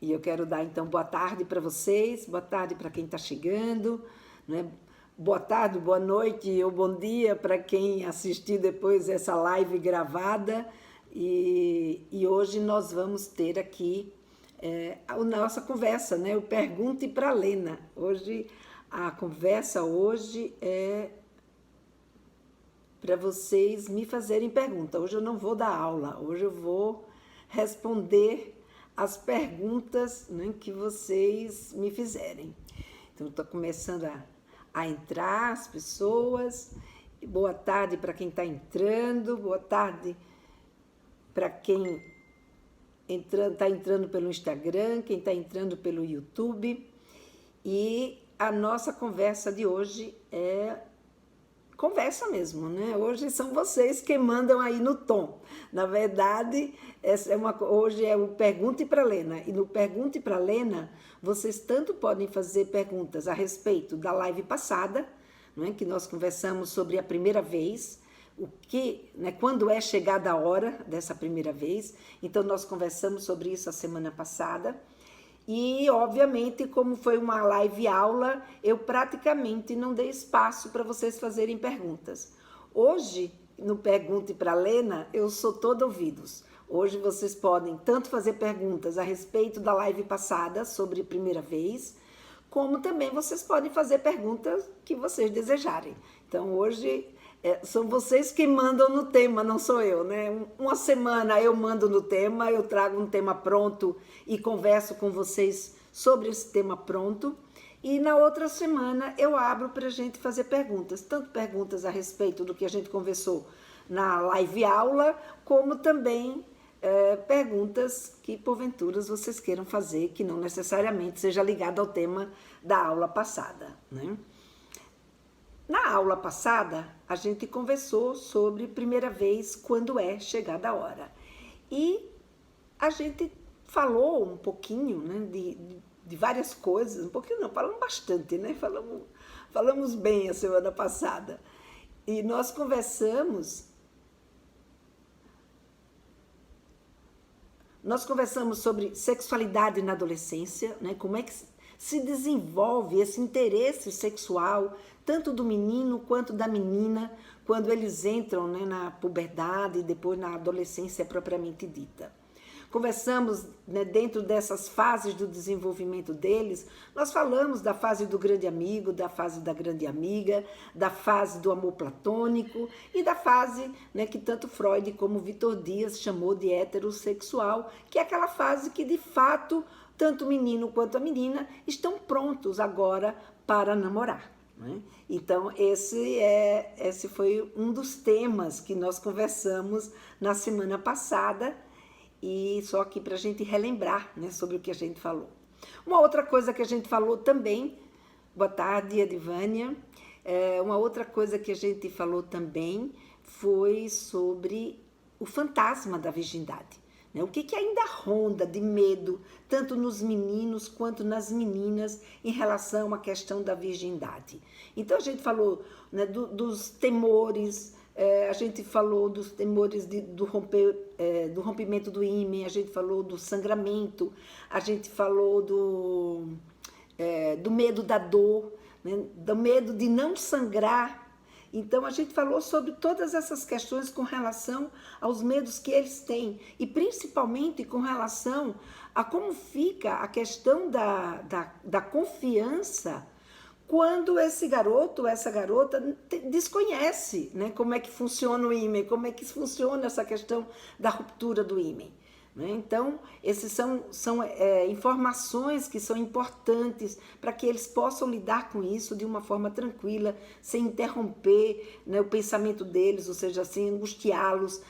E eu quero dar, então, boa tarde para vocês, boa tarde para quem está chegando, né? Boa tarde, boa noite ou bom dia para quem assistir depois essa live gravada. E hoje nós vamos ter aqui a nossa conversa, né? O Pergunte para a Lena. Hoje, a conversa hoje é para vocês me fazerem pergunta. Hoje eu não vou dar aula, hoje eu vou responder as perguntas, né, que vocês me fizerem. Então, estou começando a entrar as pessoas. Boa tarde para quem está entrando, boa tarde para quem está entrando pelo Instagram, quem está entrando pelo YouTube. E a nossa conversa de hoje é conversa mesmo, né? Hoje são vocês que mandam aí no tom. Na verdade, hoje é o Pergunte para a Lena. E no Pergunte para a Lena, vocês tanto podem fazer perguntas a respeito da live passada, né, que nós conversamos sobre a primeira vez, quando é chegada a hora dessa primeira vez. Então, nós conversamos sobre isso a semana passada. E, obviamente, como foi uma live aula, eu praticamente não dei espaço para vocês fazerem perguntas. Hoje, no Pergunte para a Lena, eu sou todo ouvidos. Hoje vocês podem tanto fazer perguntas a respeito da live passada, sobre a primeira vez, como também vocês podem fazer perguntas que vocês desejarem. Então, hoje são vocês que mandam no tema, não sou eu, né? Uma semana eu mando no tema, eu trago um tema pronto e converso com vocês sobre esse tema pronto. E na outra semana eu abro para a gente fazer perguntas, tanto perguntas a respeito do que a gente conversou na live aula, como também perguntas que porventura vocês queiram fazer, que não necessariamente seja ligado ao tema da aula passada, né? Na aula passada, a gente conversou sobre primeira vez, quando é chegada a hora. E a gente falou um pouquinho, né, de várias coisas, um pouquinho não, falamos bastante, né? Falamos bem a semana passada. E nós conversamos sobre sexualidade na adolescência, né? Como é que se desenvolve esse interesse sexual, tanto do menino quanto da menina, quando eles entram, né, na puberdade e depois na adolescência propriamente dita. Conversamos, né, dentro dessas fases do desenvolvimento deles, nós falamos da fase do grande amigo, da fase da grande amiga, da fase do amor platônico e da fase, né, que tanto Freud como Vitor Dias chamou de heterossexual, que é aquela fase que, de fato, tanto o menino quanto a menina estão prontos agora para namorar, né? Então, esse foi um dos temas que nós conversamos na semana passada, e só aqui para a gente relembrar, né, sobre o que a gente falou. Uma outra coisa que a gente falou também, boa tarde, Edivânia, uma outra coisa que a gente falou também foi sobre o fantasma da virgindade. O que ainda ronda de medo, tanto nos meninos quanto nas meninas, em relação à questão da virgindade. Então, a gente falou, né, dos temores, a gente falou dos temores do rompimento do ímen, a gente falou do sangramento, a gente falou do medo da dor, né, do medo de não sangrar. Então, a gente falou sobre todas essas questões com relação aos medos que eles têm e principalmente com relação a como fica a questão da confiança quando esse garoto ou essa garota desconhece, né, como é que funciona o ímen, como é que funciona essa questão da ruptura do ímen. Então, esses são informações que são importantes para que eles possam lidar com isso de uma forma tranquila, sem interromper, né, o pensamento deles, ou seja, sem angustiá-los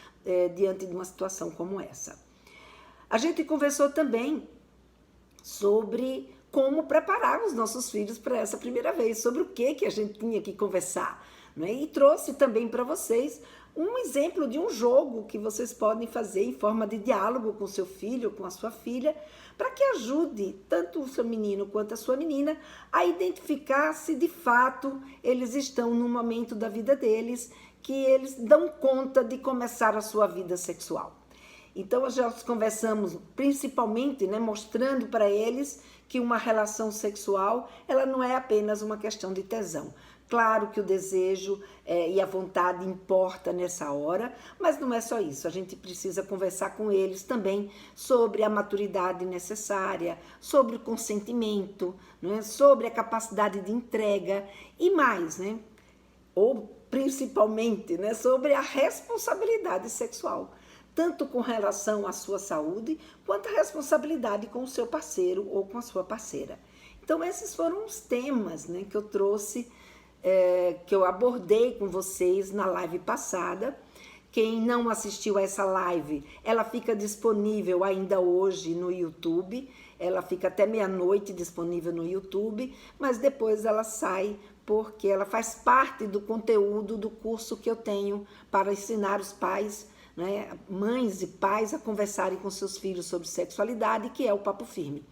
diante de uma situação como essa. A gente conversou também sobre como preparar os nossos filhos para essa primeira vez, sobre o que a gente tinha que conversar, né? E trouxe também para vocês um exemplo de um jogo que vocês podem fazer em forma de diálogo com seu filho ou com a sua filha, para que ajude tanto o seu menino quanto a sua menina a identificar se de fato eles estão num momento da vida deles que eles dão conta de começar a sua vida sexual. Então, nós conversamos principalmente, né, mostrando para eles que uma relação sexual, ela não é apenas uma questão de tesão. Claro que o desejo e a vontade importa nessa hora, mas não é só isso. A gente precisa conversar com eles também sobre a maturidade necessária, sobre o consentimento, né, sobre a capacidade de entrega e mais, né? Ou principalmente, né, sobre a responsabilidade sexual, tanto com relação à sua saúde, quanto a responsabilidade com o seu parceiro ou com a sua parceira. Então, esses foram os temas, né, que eu trouxe, que eu abordei com vocês na live passada. Quem não assistiu a essa live, ela fica disponível ainda hoje no YouTube. Ela fica até meia-noite disponível no YouTube, mas depois ela sai porque ela faz parte do conteúdo do curso que eu tenho para ensinar os pais, né, mães e pais a conversarem com seus filhos sobre sexualidade, que é o Papo Firme.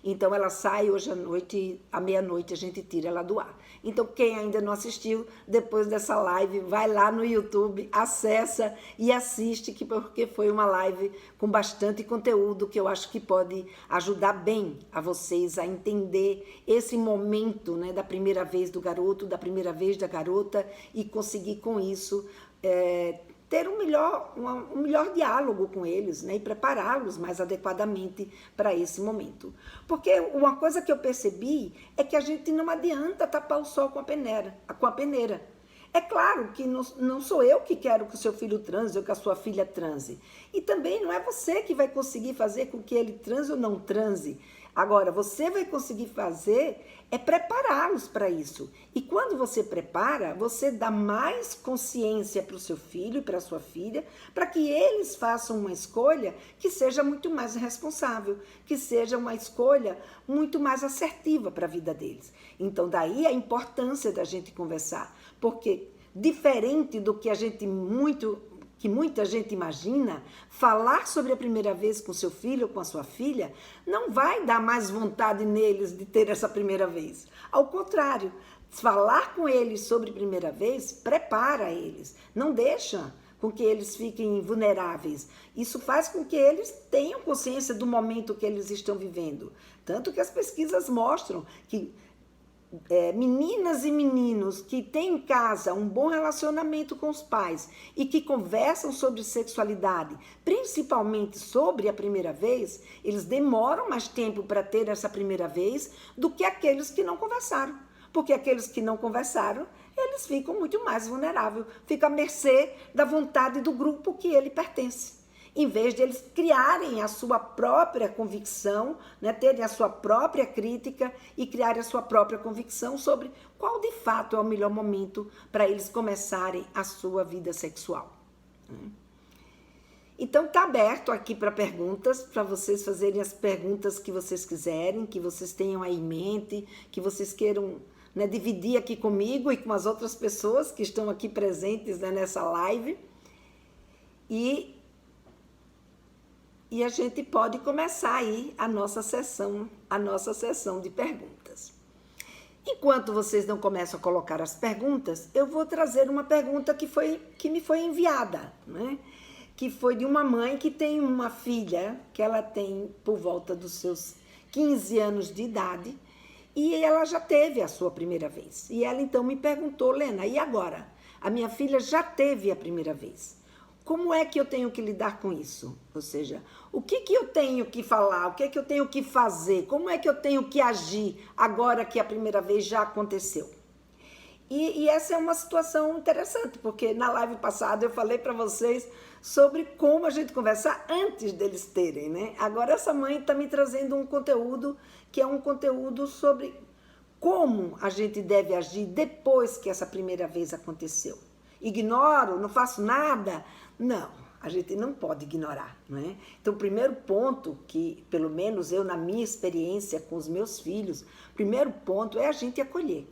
Então ela sai hoje à noite, à meia-noite a gente tira ela do ar. Então quem ainda não assistiu, depois dessa live, vai lá no YouTube, acessa e assiste, porque foi uma live com bastante conteúdo que eu acho que pode ajudar bem a vocês a entender esse momento, né, da primeira vez do garoto, da primeira vez da garota e conseguir com isso ter um melhor diálogo com eles, né, e prepará-los mais adequadamente para esse momento. Porque uma coisa que eu percebi é que a gente não adianta tapar o sol com a peneira. É claro que não sou eu que quero que o seu filho transe ou que a sua filha transe. E também não é você que vai conseguir fazer com que ele transe ou não transe. Agora, você vai conseguir fazer é prepará-los para isso. E quando você prepara, você dá mais consciência para o seu filho e para a sua filha, para que eles façam uma escolha que seja muito mais responsável, que seja uma escolha muito mais assertiva para a vida deles. Então, daí a importância da gente conversar, porque diferente do que muita gente imagina, falar sobre a primeira vez com seu filho ou com a sua filha não vai dar mais vontade neles de ter essa primeira vez. Ao contrário, falar com eles sobre a primeira vez prepara eles, não deixa com que eles fiquem vulneráveis. Isso faz com que eles tenham consciência do momento que eles estão vivendo. Tanto que as pesquisas mostram que meninas e meninos que têm em casa um bom relacionamento com os pais e que conversam sobre sexualidade, principalmente sobre a primeira vez, eles demoram mais tempo para ter essa primeira vez do que aqueles que não conversaram. Porque aqueles que não conversaram, eles ficam muito mais vulneráveis, ficam à mercê da vontade do grupo que ele pertence. Em vez de eles criarem a sua própria convicção, né, terem a sua própria crítica e criarem a sua própria convicção sobre qual de fato é o melhor momento para eles começarem a sua vida sexual. Então tá aberto aqui para perguntas, para vocês fazerem as perguntas que vocês quiserem, que vocês tenham aí em mente, que vocês queiram, né, dividir aqui comigo e com as outras pessoas que estão aqui presentes, né, nessa live. E a gente pode começar aí a nossa sessão de perguntas. Enquanto vocês não começam a colocar as perguntas, eu vou trazer uma pergunta que me foi enviada, né? Que foi de uma mãe que tem uma filha, que ela tem por volta dos seus 15 anos de idade, e ela já teve a sua primeira vez. E ela então me perguntou: Lena, e agora? A minha filha já teve a primeira vez. Como é que eu tenho que lidar com isso? Ou seja, o que eu tenho que falar? O que eu tenho que fazer? Como é que eu tenho que agir agora que a primeira vez já aconteceu? E essa é uma situação interessante, porque na live passada eu falei para vocês sobre como a gente conversar antes deles terem, né? Agora essa mãe está me trazendo um conteúdo que é um conteúdo sobre como a gente deve agir depois que essa primeira vez aconteceu. Ignoro, não faço nada? Não, a gente não pode ignorar, não é? Então, o primeiro ponto que, pelo menos eu, na minha experiência com os meus filhos, o primeiro ponto é a gente acolher.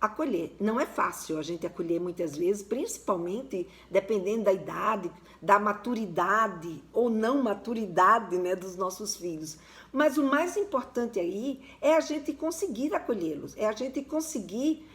Acolher. Não é fácil a gente acolher muitas vezes, principalmente dependendo da idade, da maturidade ou não maturidade, né, dos nossos filhos. Mas o mais importante aí é a gente conseguir acolhê-los, é a gente conseguir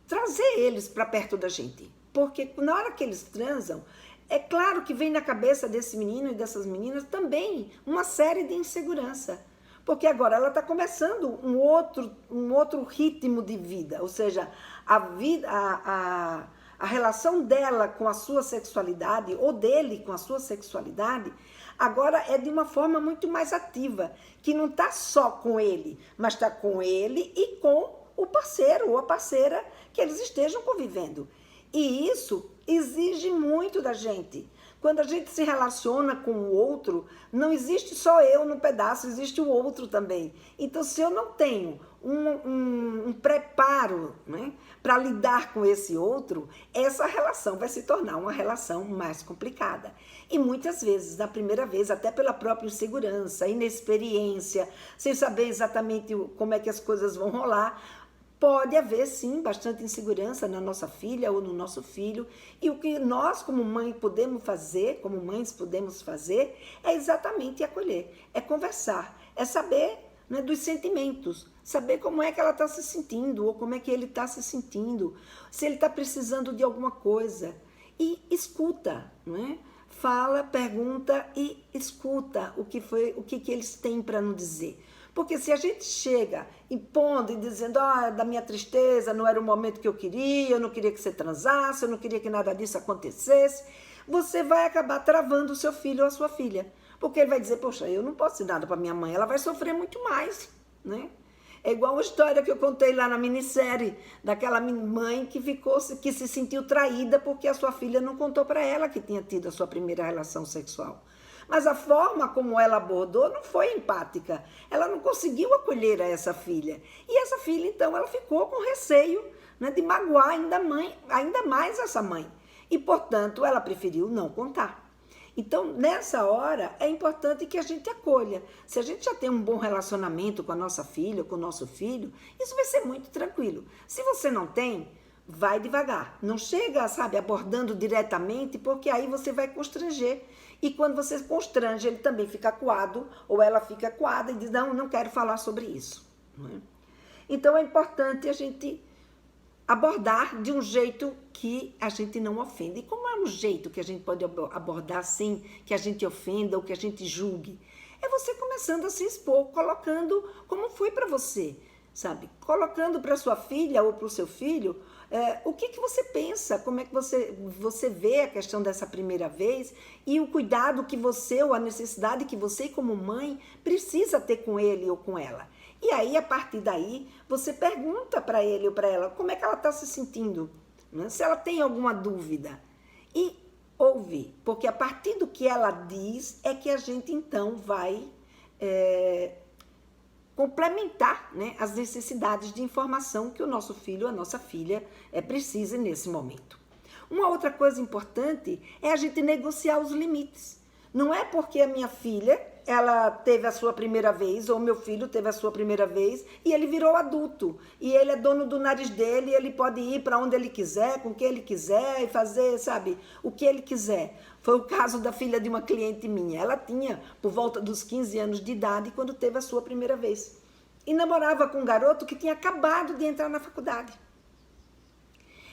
trazer eles para perto da gente. Porque na hora que eles transam, É claro que vem na cabeça desse menino e dessas meninas também uma série de insegurança, porque agora ela está começando um outro ritmo de vida, ou seja, a vida, a relação dela com a sua sexualidade, ou dele com a sua sexualidade, agora é de uma forma muito mais ativa, que não está só com ele, mas está com ele e com o parceiro ou a parceira que eles estejam convivendo. E isso exige muito da gente. Quando a gente se relaciona com o outro, não existe só eu no pedaço, existe o outro também. Então, se eu não tenho um preparo, né, para lidar com esse outro, essa relação vai se tornar uma relação mais complicada. E muitas vezes, na primeira vez, até pela própria insegurança, inexperiência, sem saber exatamente como é que as coisas vão rolar, pode haver, sim, bastante insegurança na nossa filha ou no nosso filho. E o que nós, como mãe, podemos fazer, como mães podemos fazer, é exatamente acolher, é conversar, é saber, né, dos sentimentos, saber como é que ela está se sentindo ou como é que ele está se sentindo, se ele está precisando de alguma coisa. E escuta, né? Fala, pergunta e escuta o que eles têm para nos dizer. Porque se a gente chega impondo e dizendo, da minha tristeza, não era o momento que eu não queria que você transasse, eu não queria que nada disso acontecesse, você vai acabar travando o seu filho ou a sua filha. Porque ele vai dizer, poxa, eu não posso dar nada para minha mãe, ela vai sofrer muito mais, né? É igual a história que eu contei lá na minissérie, daquela mãe que se sentiu traída porque a sua filha não contou para ela que tinha tido a sua primeira relação sexual. Mas a forma como ela abordou não foi empática. Ela não conseguiu acolher a essa filha. E essa filha, então, ela ficou com receio, né, de magoar ainda mais essa mãe. E, portanto, ela preferiu não contar. Então, nessa hora, é importante que a gente acolha. Se a gente já tem um bom relacionamento com a nossa filha, com o nosso filho, isso vai ser muito tranquilo. Se você não tem, vai devagar. Não chega, sabe, abordando diretamente, porque aí você vai constranger. E quando você constrange, ele também fica acuado, ou ela fica acuada e diz, não quero falar sobre isso. Não é? Então, é importante a gente abordar de um jeito que a gente não ofenda. E como é um jeito que a gente pode abordar sem que a gente ofenda ou que a gente julgue? É você começando a se expor, colocando como foi para você, sabe? Colocando para sua filha ou para o seu filho o que você pensa, como é que você vê a questão dessa primeira vez e o cuidado que você, ou a necessidade que você, como mãe, precisa ter com ele ou com ela. E aí, a partir daí, você pergunta para ele ou para ela como é que ela está se sentindo, né? Se ela tem alguma dúvida. E ouve, porque a partir do que ela diz é que a gente, então, vai complementar, né, as necessidades de informação que o nosso filho, a nossa filha, precisa nesse momento. Uma outra coisa importante é a gente negociar os limites. Não é porque a minha filha, ela teve a sua primeira vez, ou meu filho teve a sua primeira vez, e ele virou adulto, e ele é dono do nariz dele, e ele pode ir para onde ele quiser, com quem ele quiser, e fazer, sabe, o que ele quiser. Foi o caso da filha de uma cliente minha. Ela tinha por volta dos 15 anos de idade quando teve a sua primeira vez. E namorava com um garoto que tinha acabado de entrar na faculdade.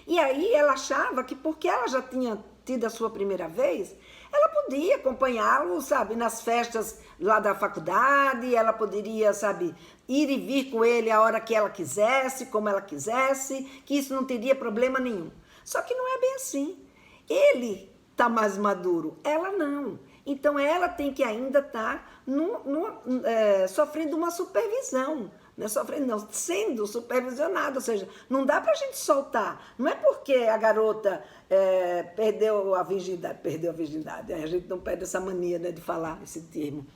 E aí ela achava que porque ela já tinha tido a sua primeira vez, ela podia acompanhá-lo, sabe, nas festas lá da faculdade, ela poderia, sabe, ir e vir com ele a hora que ela quisesse, como ela quisesse, que isso não teria problema nenhum. Só que não é bem assim. Ele está mais maduro, ela não. Então, ela tem que ainda estar sofrendo uma supervisão, não é sofrendo, não, sendo supervisionada, ou seja, não dá para a gente soltar. Não é porque a garota perdeu a virgindade, a gente não perde essa mania, né, de falar esse termo.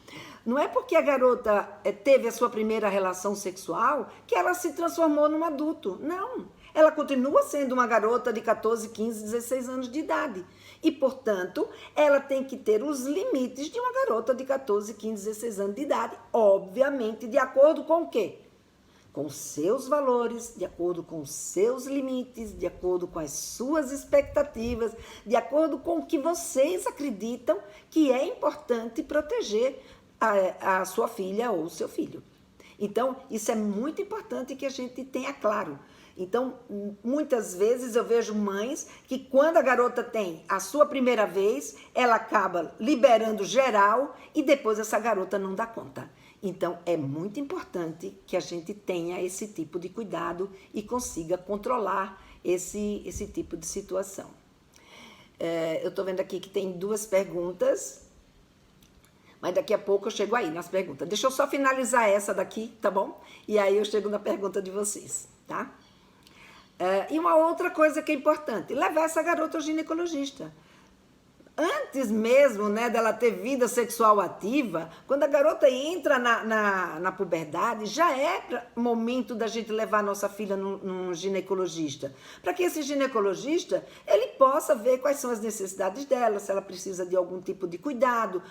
Não é porque a garota teve a sua primeira relação sexual que ela se transformou num adulto, não. Ela continua sendo uma garota de 14, 15, 16 anos de idade. E, portanto, ela tem que ter os limites de uma garota de 14, 15, 16 anos de idade, obviamente, de acordo com o quê? Com seus valores, de acordo com seus limites, de acordo com as suas expectativas, de acordo com o que vocês acreditam que é importante proteger a sua filha ou o seu filho. Então, isso é muito importante que a gente tenha claro. Então, muitas vezes eu vejo mães que quando a garota tem a sua primeira vez, ela acaba liberando geral e depois essa garota não dá conta. Então, é muito importante que a gente tenha esse tipo de cuidado e consiga controlar esse tipo de situação. Eu estou vendo aqui que tem 2 perguntas, mas daqui a pouco eu chego aí nas perguntas. Deixa eu só finalizar essa daqui, tá bom? E aí eu chego na pergunta de vocês, tá? E uma outra coisa que é importante, levar essa garota ao ginecologista. Antes mesmo, né, dela ter vida sexual ativa, quando a garota entra na puberdade, já é momento da gente levar a nossa filha num ginecologista. Para que esse ginecologista, ele possa ver quais são as necessidades dela, se ela precisa de algum tipo de cuidado,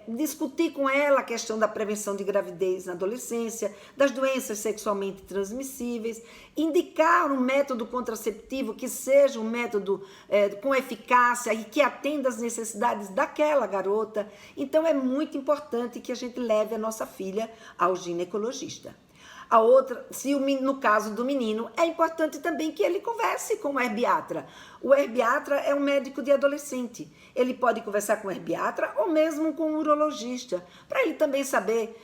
discutir com ela a questão da prevenção de gravidez na adolescência, das doenças sexualmente transmissíveis, indicar um método contraceptivo que seja um método com eficácia e que atenda às necessidades daquela garota. Então é muito importante que a gente leve a nossa filha ao ginecologista. A outra, no caso do menino, é importante também que ele converse com o herbiatra. O herbiatra é um médico de adolescente. Ele pode conversar com o herbiatra ou mesmo com o urologista, para ele também saber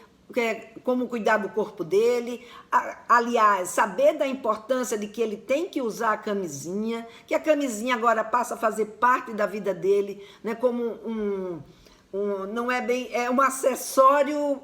como cuidar do corpo dele, aliás, saber da importância de que ele tem que usar a camisinha, que a camisinha agora passa a fazer parte da vida dele, né, como não é bem, é um acessório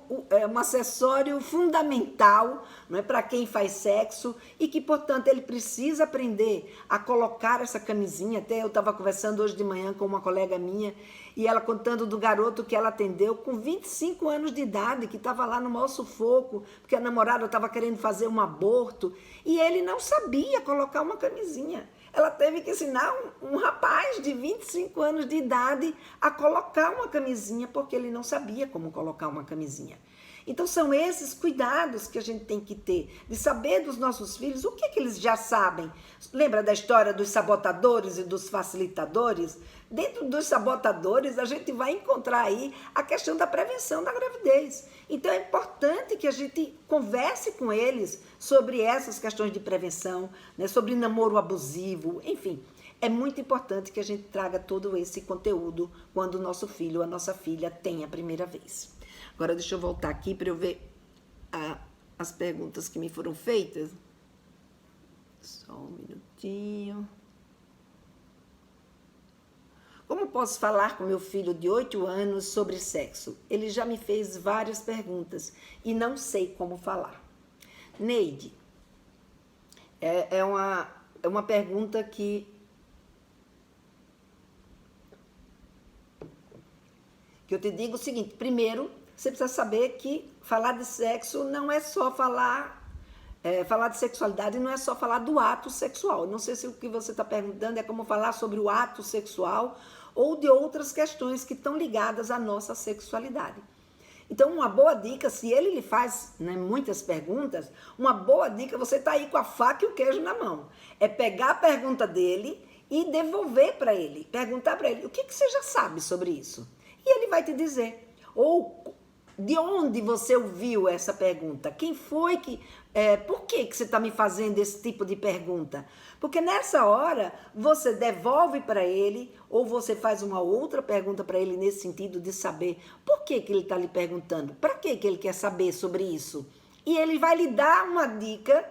fundamental, não é, para quem faz sexo e que, portanto, ele precisa aprender a colocar essa camisinha. Até eu estava conversando hoje de manhã com uma colega minha e ela contando do garoto que ela atendeu com 25 anos de idade, que estava lá no maior sufoco, porque a namorada estava querendo fazer um aborto e ele não sabia colocar uma camisinha. Ela teve que ensinar um rapaz de 25 anos de idade a colocar uma camisinha, porque ele não sabia como colocar uma camisinha. Então, são esses cuidados que a gente tem que ter, de saber dos nossos filhos o que eles já sabem. Lembra da história dos sabotadores e dos facilitadores? Dentro dos sabotadores, a gente vai encontrar aí a questão da prevenção da gravidez. Então, é importante que a gente converse com eles sobre essas questões de prevenção, né, sobre namoro abusivo, enfim. É muito importante que a gente traga todo esse conteúdo quando o nosso filho ou a nossa filha tem a primeira vez. Agora, deixa eu voltar aqui para eu ver as perguntas que me foram feitas. Só um minutinho. Como posso falar com meu filho de 8 anos sobre sexo? Ele já me fez várias perguntas e não sei como falar. Neide, é uma pergunta que eu te digo o seguinte: primeiro, você precisa saber que falar de sexo não é só falar de sexualidade não é só falar do ato sexual. Não sei se o que você está perguntando é como falar sobre o ato sexual ou de outras questões que estão ligadas à nossa sexualidade. Então, uma boa dica, se ele lhe faz, né, muitas perguntas, uma boa dica, você está aí com a faca e o queijo na mão, é pegar a pergunta dele e devolver para ele, perguntar para ele, o que você já sabe sobre isso? E ele vai te dizer, ou de onde você ouviu essa pergunta? Quem foi que... por que você está me fazendo esse tipo de pergunta? Porque nessa hora, você devolve para ele, ou você faz uma outra pergunta para ele nesse sentido de saber por que ele está lhe perguntando, para que ele quer saber sobre isso. E ele vai lhe dar uma dica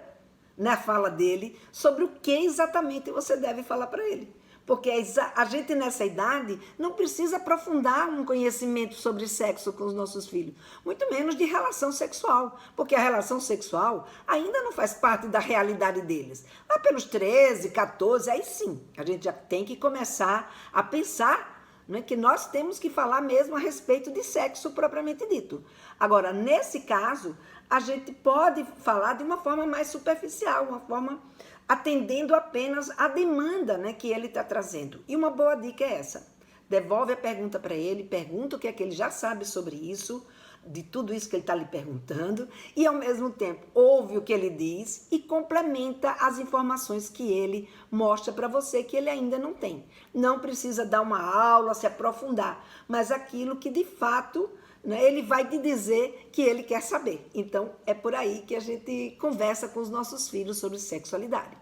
na fala dele sobre o que exatamente você deve falar para ele. Porque a gente nessa idade não precisa aprofundar um conhecimento sobre sexo com os nossos filhos, muito menos de relação sexual, porque a relação sexual ainda não faz parte da realidade deles. Lá pelos 13, 14, aí sim, a gente já tem que começar a pensar, né, que nós temos que falar mesmo a respeito de sexo propriamente dito. Agora, nesse caso, a gente pode falar de uma forma mais superficial, uma forma atendendo apenas a demanda, né, que ele está trazendo. E uma boa dica é essa. Devolve a pergunta para ele, pergunta o que é que ele já sabe sobre isso, de tudo isso que ele está lhe perguntando, e ao mesmo tempo ouve o que ele diz e complementa as informações que ele mostra para você que ele ainda não tem. Não precisa dar uma aula, se aprofundar, mas aquilo que de fato né, ele vai te dizer que ele quer saber. Então, é por aí que a gente conversa com os nossos filhos sobre sexualidade.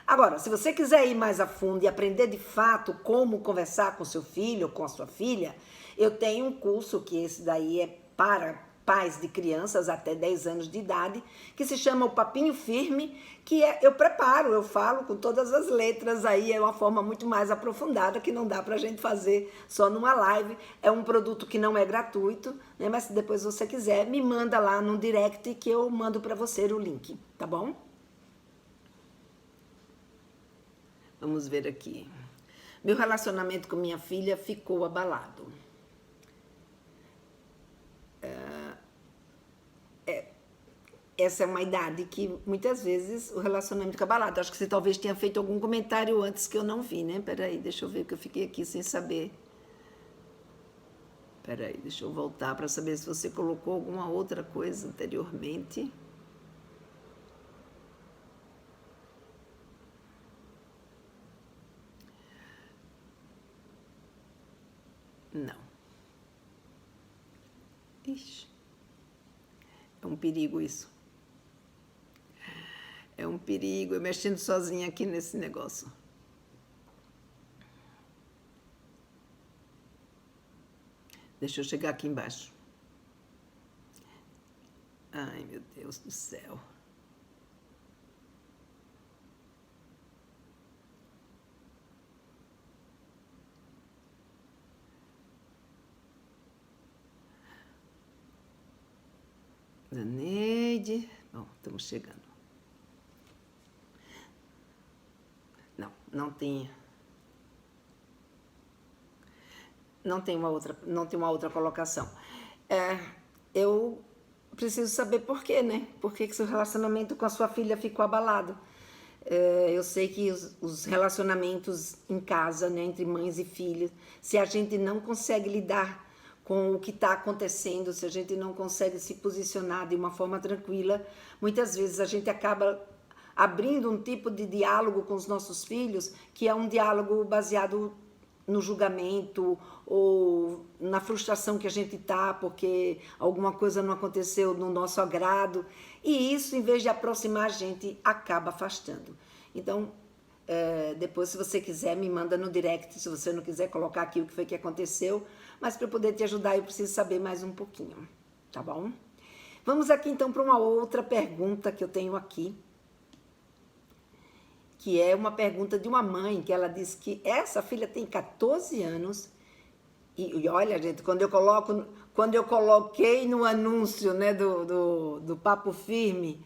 Agora, se você quiser ir mais a fundo e aprender de fato como conversar com seu filho ou com a sua filha, eu tenho um curso que esse daí é para pais de crianças até 10 anos de idade, que se chama o Papinho Firme, que eu preparo, eu falo com todas as letras, aí é uma forma muito mais aprofundada, que não dá pra gente fazer só numa live. É um produto que não é gratuito, né? Mas se depois você quiser, me manda lá no direct que eu mando pra você o link, tá bom? Vamos ver aqui. Meu relacionamento com minha filha ficou abalado. Essa é uma idade que muitas vezes o relacionamento fica abalado. Acho que você talvez tenha feito algum comentário antes que eu não vi, né? Peraí, deixa eu ver que eu fiquei aqui sem saber. Peraí, deixa eu voltar para saber se você colocou alguma outra coisa anteriormente. Não. Ixi. É um perigo isso. É um perigo, eu mexendo sozinha aqui nesse negócio. Deixa eu chegar aqui embaixo. Ai, meu Deus do céu. Neide. Bom, estamos chegando. Não tem. Não tem uma outra colocação. Eu preciso saber por quê, né? Por que seu relacionamento com a sua filha ficou abalado? Eu sei que os relacionamentos em casa, né, entre mães e filhos, se a gente não consegue lidar com o que está acontecendo, se a gente não consegue se posicionar de uma forma tranquila, muitas vezes a gente acaba abrindo um tipo de diálogo com os nossos filhos que é um diálogo baseado no julgamento ou na frustração que a gente tá porque alguma coisa não aconteceu no nosso agrado, e isso, em vez de aproximar a gente, acaba afastando. Então, depois, se você quiser, me manda no direct, se você não quiser colocar aqui o que foi que aconteceu, mas para eu poder te ajudar, eu preciso saber mais um pouquinho, tá bom? Vamos aqui então para uma outra pergunta que eu tenho aqui, que é uma pergunta de uma mãe, que ela diz que essa filha tem 14 anos, e olha, gente, quando eu coloquei no anúncio, né, do Papo Firme,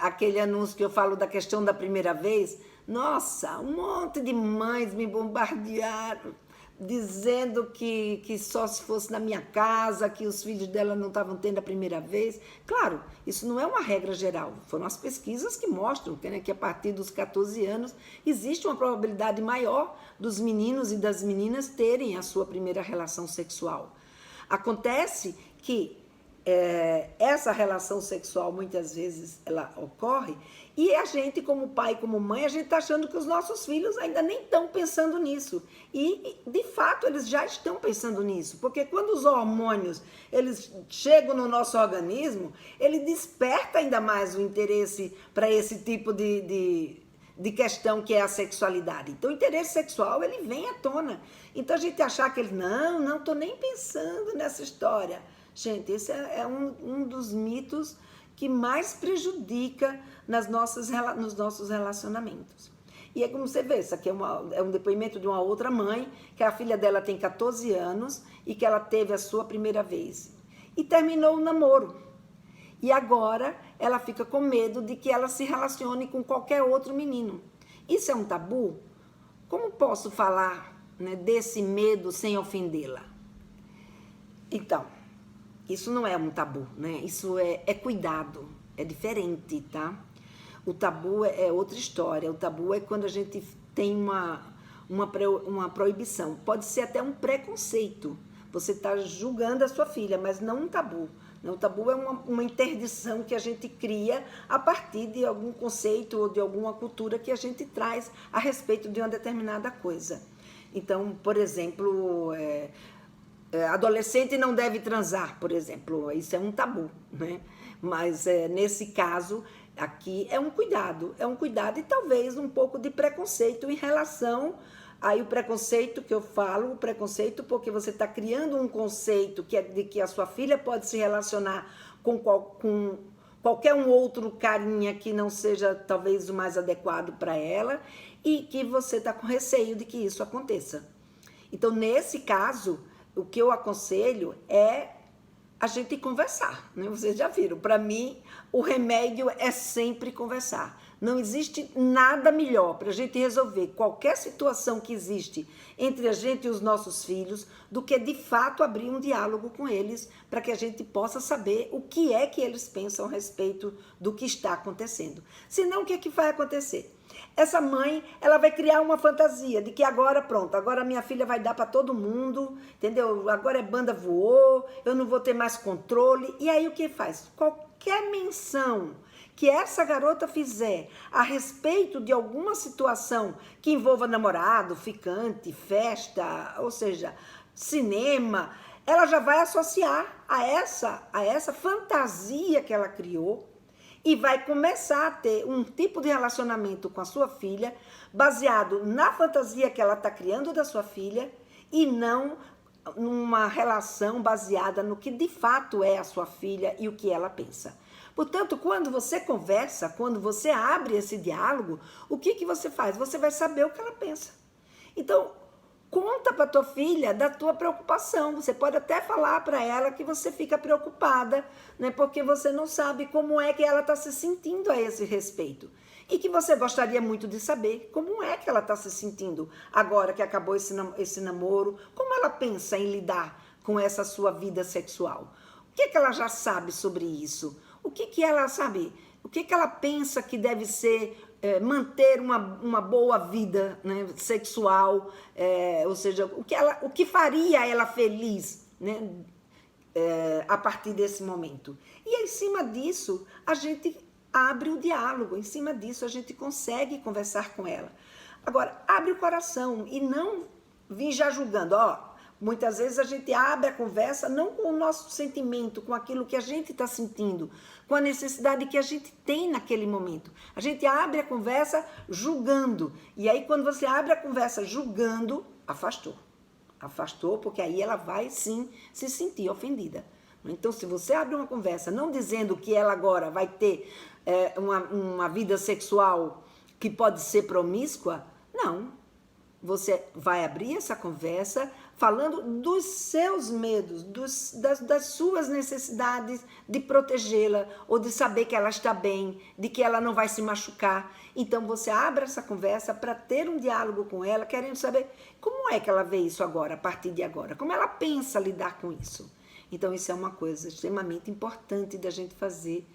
aquele anúncio que eu falo da questão da primeira vez, nossa, um monte de mães me bombardearam, dizendo que só se fosse na minha casa, que os filhos dela não estavam tendo a primeira vez. Claro, isso não é uma regra geral. Foram as pesquisas que mostram que a partir dos 14 anos existe uma probabilidade maior dos meninos e das meninas terem a sua primeira relação sexual. Acontece que essa relação sexual muitas vezes ela ocorre e a gente, como pai, como mãe, a gente está achando que os nossos filhos ainda nem estão pensando nisso, e de fato eles já estão pensando nisso, porque quando os hormônios eles chegam no nosso organismo, ele desperta ainda mais o interesse para esse tipo de questão que é a sexualidade. Então o interesse sexual ele vem à tona, então a gente achar que ele não estou nem pensando nessa história. Gente, esse é um dos mitos que mais prejudica nos nossos relacionamentos. E é como você vê, isso aqui é um depoimento de uma outra mãe, que a filha dela tem 14 anos e que ela teve a sua primeira vez. E terminou o namoro. E agora ela fica com medo de que ela se relacione com qualquer outro menino. Isso é um tabu? Como posso falar, né, desse medo sem ofendê-la? Então, isso não é um tabu, né? Isso é cuidado, é diferente, tá? O tabu é outra história. O tabu é quando a gente tem uma proibição. Pode ser até um preconceito. Você está julgando a sua filha, mas não um tabu. O tabu é uma interdição que a gente cria a partir de algum conceito ou de alguma cultura que a gente traz a respeito de uma determinada coisa. Então, por exemplo, adolescente não deve transar, por exemplo. Isso é um tabu, né? Mas nesse caso aqui é um cuidado e talvez um pouco de preconceito em relação. Aí o preconceito que eu falo, o preconceito porque você está criando um conceito que é de que a sua filha pode se relacionar com qualquer um outro carinha que não seja talvez o mais adequado para ela e que você está com receio de que isso aconteça. Então, nesse caso, o que eu aconselho é a gente conversar, né? Vocês já viram, para mim o remédio é sempre conversar. Não existe nada melhor para a gente resolver qualquer situação que existe entre a gente e os nossos filhos do que de fato abrir um diálogo com eles para que a gente possa saber o que é que eles pensam a respeito do que está acontecendo. Senão, o que é que vai acontecer? Essa mãe, ela vai criar uma fantasia de que agora, pronto, agora minha filha vai dar para todo mundo, entendeu? Agora é banda voou, eu não vou ter mais controle. E aí o que faz? Qualquer menção que essa garota fizer a respeito de alguma situação que envolva namorado, ficante, festa, ou seja, cinema, ela já vai associar a essa fantasia que ela criou e vai começar a ter um tipo de relacionamento com a sua filha baseado na fantasia que ela está criando da sua filha e não numa relação baseada no que de fato é a sua filha e o que ela pensa. Portanto, quando você conversa, quando você abre esse diálogo, o que você faz? Você vai saber o que ela pensa. Então, conta para tua filha da tua preocupação. Você pode até falar para ela que você fica preocupada, né, porque você não sabe como é que ela está se sentindo a esse respeito. E que você gostaria muito de saber como é que ela está se sentindo agora que acabou esse namoro, como ela pensa em lidar com essa sua vida sexual. O que ela já sabe sobre isso? O que ela sabe? O que ela pensa que deve ser manter uma boa vida, né, sexual, ou seja, o que faria ela feliz, né, a partir desse momento. E em cima disso, a gente abre o diálogo, em cima disso a gente consegue conversar com ela. Agora, abre o coração e não vir já julgando, muitas vezes a gente abre a conversa não com o nosso sentimento, com aquilo que a gente está sentindo, com a necessidade que a gente tem naquele momento. A gente abre a conversa julgando. E aí, quando você abre a conversa julgando, afastou. Afastou, porque aí ela vai, sim, se sentir ofendida. Então, se você abre uma conversa não dizendo que ela agora vai ter uma vida sexual que pode ser promíscua, não. Você vai abrir essa conversa falando dos seus medos, das suas necessidades de protegê-la ou de saber que ela está bem, de que ela não vai se machucar. Então você abre essa conversa para ter um diálogo com ela, querendo saber como é que ela vê isso agora, a partir de agora, como ela pensa lidar com isso. Então isso é uma coisa extremamente importante da gente fazer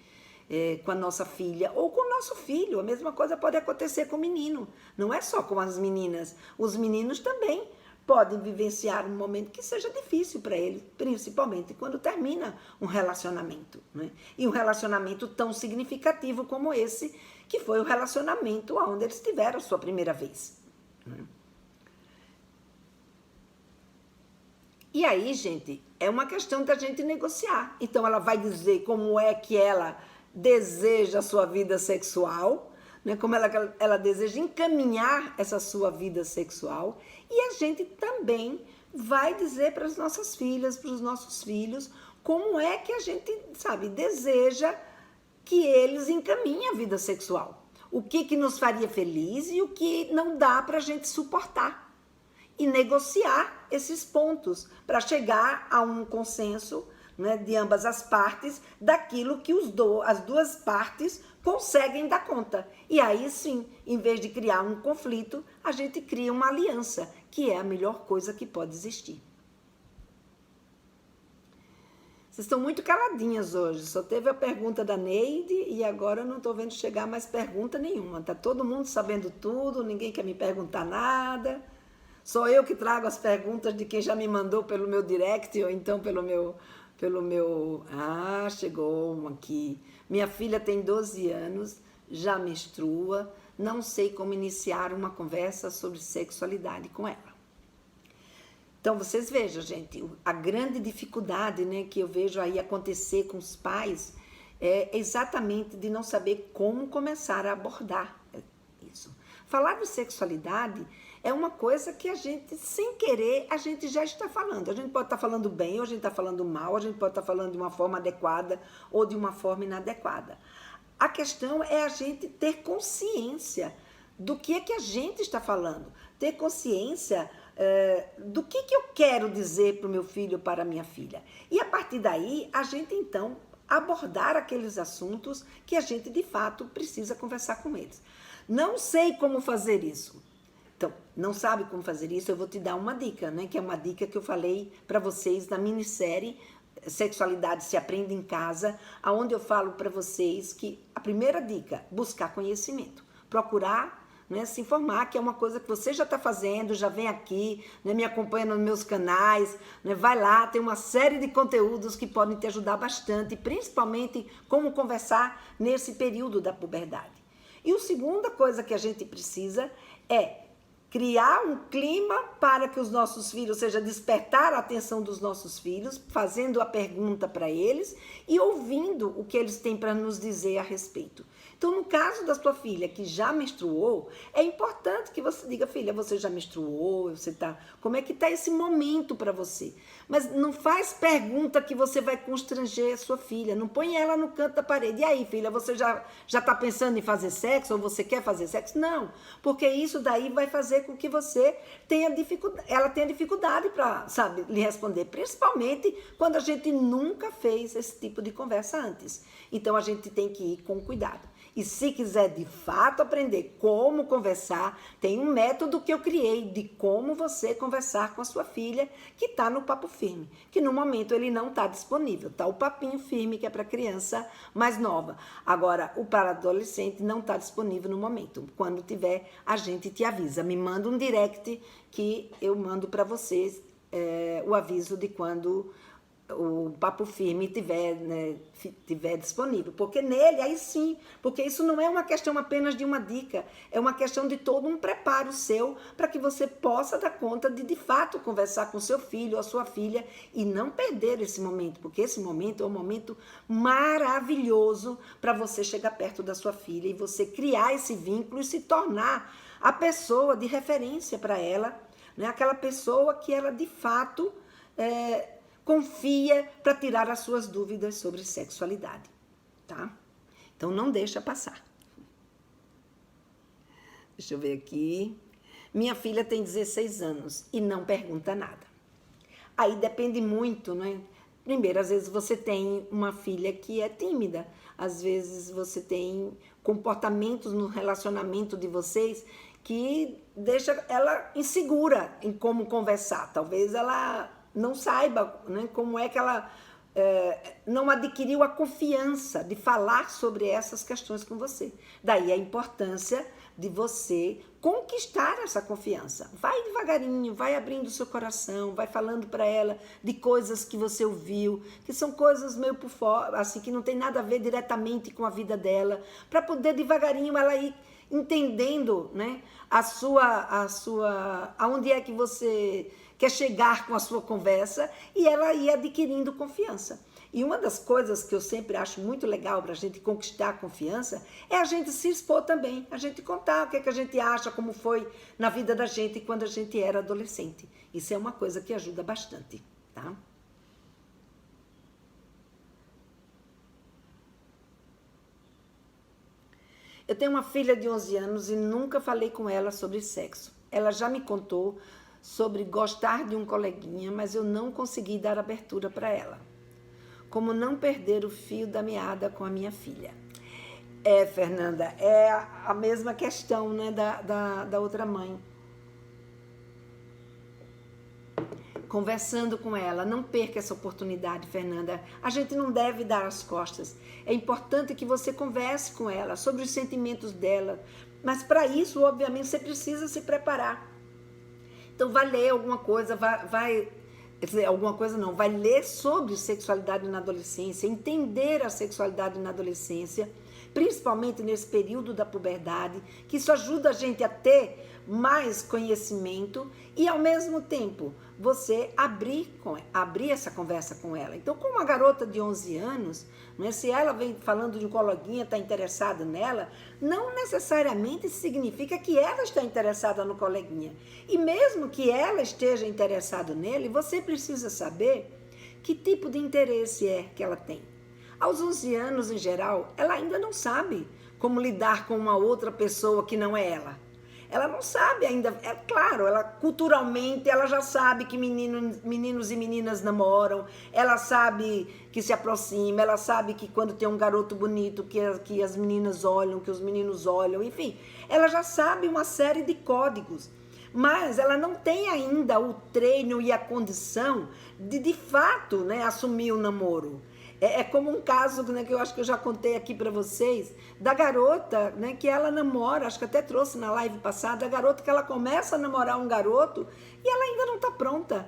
com a nossa filha ou com o nosso filho. A mesma coisa pode acontecer com o menino, não é só com as meninas. Os meninos também podem vivenciar um momento que seja difícil para eles, principalmente quando termina um relacionamento, né? E um relacionamento tão significativo como esse, que foi o relacionamento onde eles tiveram a sua primeira vez, né? E aí, gente, é uma questão da gente negociar. Então ela vai dizer como é que ela deseja a sua vida sexual, né? Como ela deseja encaminhar essa sua vida sexual, e a gente também vai dizer para as nossas filhas, para os nossos filhos, como é que a gente, deseja que eles encaminhem a vida sexual. O que nos faria feliz e o que não dá para a gente suportar. E negociar esses pontos para chegar a um consenso, né, de ambas as partes, daquilo que as duas partes conseguem dar conta. E aí sim, em vez de criar um conflito, a gente cria uma aliança, que é a melhor coisa que pode existir. Vocês estão muito caladinhas hoje, só teve a pergunta da Neide e agora eu não estou vendo chegar mais pergunta nenhuma. Está todo mundo sabendo tudo, ninguém quer me perguntar nada. Sou eu que trago as perguntas de quem já me mandou pelo meu direct ou então pelo meu... chegou uma aqui. Minha filha tem 12 anos, já menstrua, não sei como iniciar uma conversa sobre sexualidade com ela. Então, vocês vejam, gente, a grande dificuldade, né, que eu vejo aí acontecer com os pais é exatamente de não saber como começar a abordar isso. Falar de sexualidade é uma coisa que a gente, sem querer, a gente já está falando. A gente pode estar falando bem, ou a gente está falando mal, a gente pode estar falando de uma forma adequada ou de uma forma inadequada. A questão é a gente ter consciência do que é que a gente está falando, ter consciência do que eu quero dizer para o meu filho ou para a minha filha. E a partir daí, a gente então abordar aqueles assuntos que a gente de fato precisa conversar com eles. Não sei como fazer isso. Então, não sabe como fazer isso? Eu vou te dar uma dica, né? Que é uma dica que eu falei para vocês na minissérie Sexualidade se Aprende em Casa, onde eu falo para vocês que a primeira dica, buscar conhecimento, procurar, né, se informar, que é uma coisa que você já está fazendo, já vem aqui, né, me acompanha nos meus canais, né, vai lá, tem uma série de conteúdos que podem te ajudar bastante, principalmente como conversar nesse período da puberdade. E a segunda coisa que a gente precisa é criar um clima para que os nossos filhos, ou seja, despertar a atenção dos nossos filhos, fazendo a pergunta para eles e ouvindo o que eles têm para nos dizer a respeito. Então, no caso da sua filha que já menstruou, é importante que você diga, filha, você já menstruou? Você tá, como é que está esse momento para você? Mas não faz pergunta que você vai constranger a sua filha, não põe ela no canto da parede. E aí, filha, você já está pensando em fazer sexo ou você quer fazer sexo? Não, porque isso daí vai fazer com que você tenha dificuldade, ela tenha dificuldade para, sabe, lhe responder, principalmente quando a gente nunca fez esse tipo de conversa antes. Então, a gente tem que ir com cuidado. E se quiser de fato aprender como conversar, tem um método que eu criei de como você conversar com a sua filha, que está no Papo Firme, que no momento ele não está disponível, tá o Papinho Firme, que é para criança mais nova. Agora, o para adolescente não está disponível no momento. Quando tiver, a gente te avisa. Me manda um direct que eu mando para vocês o aviso de quando o Papo Firme tiver disponível, porque nele, aí sim, porque isso não é uma questão apenas de uma dica, é uma questão de todo um preparo seu para que você possa dar conta de fato conversar com seu filho ou a sua filha e não perder esse momento, porque esse momento é um momento maravilhoso para você chegar perto da sua filha e você criar esse vínculo e se tornar a pessoa de referência para ela, né? Aquela pessoa que ela de fato confia para tirar as suas dúvidas sobre sexualidade, tá? Então não deixa passar. Deixa eu ver aqui. Minha filha tem 16 anos e não pergunta nada. Aí depende muito, né? Primeiro, às vezes você tem uma filha que é tímida, às vezes você tem comportamentos no relacionamento de vocês que deixa ela insegura em como conversar. Talvez ela não saiba, né, como é que ela não adquiriu a confiança de falar sobre essas questões com você. Daí a importância de você conquistar essa confiança. Vai devagarinho, vai abrindo o seu coração, vai falando para ela de coisas que você ouviu, que são coisas meio por fora, assim, que não tem nada a ver diretamente com a vida dela, para poder devagarinho ela ir entendendo, né, aonde é que você quer chegar com a sua conversa e ela ir adquirindo confiança. E uma das coisas que eu sempre acho muito legal para a gente conquistar a confiança é a gente se expor também, a gente contar o que é que a gente acha, como foi na vida da gente quando a gente era adolescente. Isso é uma coisa que ajuda bastante, tá? Eu tenho uma filha de 11 anos e nunca falei com ela sobre sexo. Ela já me contou sobre gostar de um coleguinha, mas eu não consegui dar abertura para ela. Como não perder o fio da meada com a minha filha? Fernanda, é a mesma questão, né, da outra mãe. Conversando com ela, não perca essa oportunidade, Fernanda. A gente não deve dar as costas. É importante que você converse com ela sobre os sentimentos dela, mas para isso, obviamente, você precisa se preparar. Então, vai ler alguma coisa, vai ler sobre sexualidade na adolescência, entender a sexualidade na adolescência, principalmente nesse período da puberdade, que isso ajuda a gente a ter mais conhecimento e, ao mesmo tempo, você abrir essa conversa com ela. Então, com uma garota de 11 anos, né, se ela vem falando de um coleguinha, está interessada nela, não necessariamente significa que ela está interessada no coleguinha. E mesmo que ela esteja interessada nele, você precisa saber que tipo de interesse é que ela tem. Aos 11 anos, em geral, ela ainda não sabe como lidar com uma outra pessoa que não é ela. Ela não sabe ainda, é claro, ela culturalmente ela já sabe que meninos e meninas namoram, ela sabe que se aproxima, ela sabe que quando tem um garoto bonito, que as meninas olham, que os meninos olham, enfim, ela já sabe uma série de códigos, mas ela não tem ainda o treino e a condição de fato, né, assumir o namoro. É como um caso, né, que eu acho que eu já contei aqui para vocês, da garota, né, que ela namora, acho que até trouxe na live passada, a garota que ela começa a namorar um garoto e ela ainda não está pronta.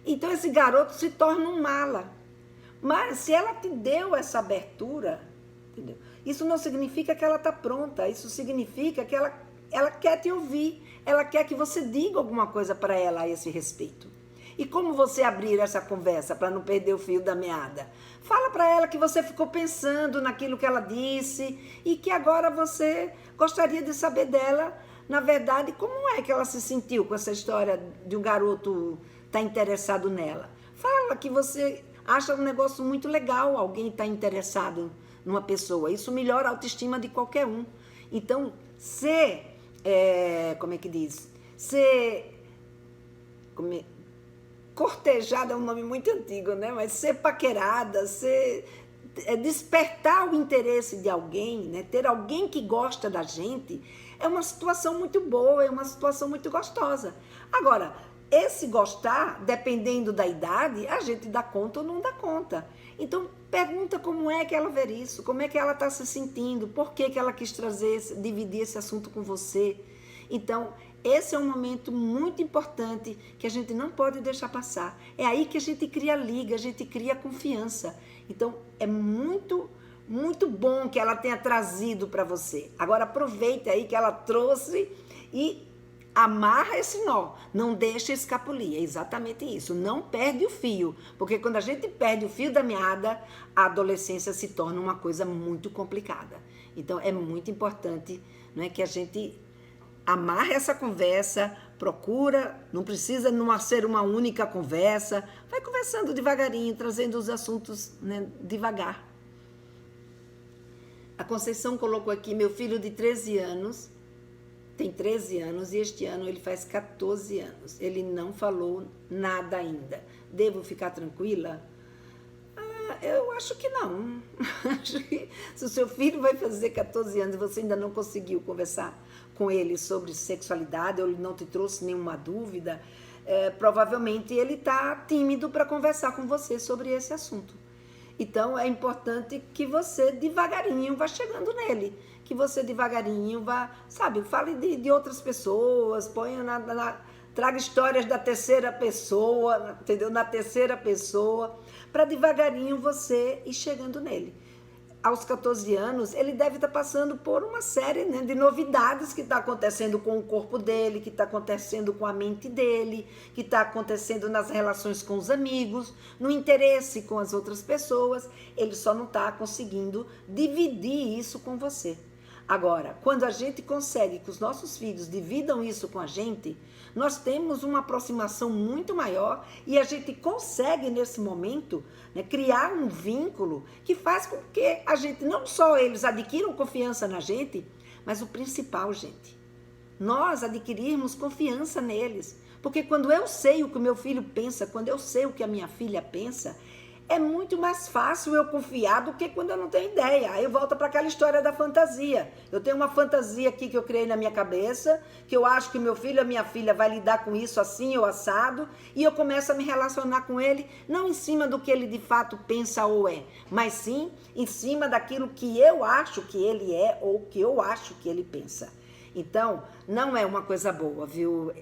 Então esse garoto se torna um mala. Mas se ela te deu essa abertura, entendeu? Isso não significa que ela está pronta, isso significa que ela quer te ouvir, ela quer que você diga alguma coisa para ela a esse respeito. E como você abrir essa conversa para não perder o fio da meada? Fala para ela que você ficou pensando naquilo que ela disse e que agora você gostaria de saber dela, na verdade, como é que ela se sentiu com essa história de um garoto estar interessado nela. Fala que você acha um negócio muito legal alguém estar interessado numa pessoa. Isso melhora a autoestima de qualquer um. Então, cortejada é um nome muito antigo, né? Mas ser paquerada, despertar o interesse de alguém, né? Ter alguém que gosta da gente, é uma situação muito boa, é uma situação muito gostosa. Agora, esse gostar, dependendo da idade, a gente dá conta ou não dá conta. Então, pergunta como é que ela vê isso, como é que ela está se sentindo, por que ela quis dividir esse assunto com você. Então, esse é um momento muito importante que a gente não pode deixar passar. É aí que a gente cria liga, a gente cria confiança. Então, é muito, muito bom que ela tenha trazido para você. Agora, aproveita aí que ela trouxe e amarra esse nó. Não deixa escapulir. É exatamente isso. Não perde o fio. Porque quando a gente perde o fio da meada, a adolescência se torna uma coisa muito complicada. Então, é muito importante, não é, que a gente amarra essa conversa, procura, não precisa não ser uma única conversa, vai conversando devagarinho, trazendo os assuntos, né, devagar. A Conceição colocou aqui, meu filho de 13 anos, tem 13 anos e este ano ele faz 14 anos. Ele não falou nada ainda. Devo ficar tranquila? Eu acho que não. Se o seu filho vai fazer 14 anos e você ainda não conseguiu conversar com ele sobre sexualidade, ou ele não te trouxe nenhuma dúvida, provavelmente ele está tímido para conversar com você sobre esse assunto. Então, é importante que você devagarinho vá chegando nele, que você devagarinho vá, sabe, fale de outras pessoas, traga histórias da terceira pessoa, entendeu? Na terceira pessoa, para devagarinho você ir chegando nele. Aos 14 anos, ele deve estar passando por uma série, né, de novidades que está acontecendo com o corpo dele, que está acontecendo com a mente dele, que está acontecendo nas relações com os amigos, no interesse com as outras pessoas. Ele só não está conseguindo dividir isso com você. Agora, quando a gente consegue que os nossos filhos dividam isso com a gente, nós temos uma aproximação muito maior e a gente consegue, nesse momento, né, criar um vínculo que faz com que a gente, não só eles adquiram confiança na gente, mas o principal, gente, nós adquirirmos confiança neles. Porque quando eu sei o que o meu filho pensa, quando eu sei o que a minha filha pensa, é muito mais fácil eu confiar do que quando eu não tenho ideia. Aí eu volto para aquela história da fantasia. Eu tenho uma fantasia aqui que eu criei na minha cabeça, que eu acho que meu filho ou minha filha vai lidar com isso assim ou assado, e eu começo a me relacionar com ele, não em cima do que ele de fato pensa ou é, mas sim em cima daquilo que eu acho que ele é ou que eu acho que ele pensa. Então, não é uma coisa boa, viu,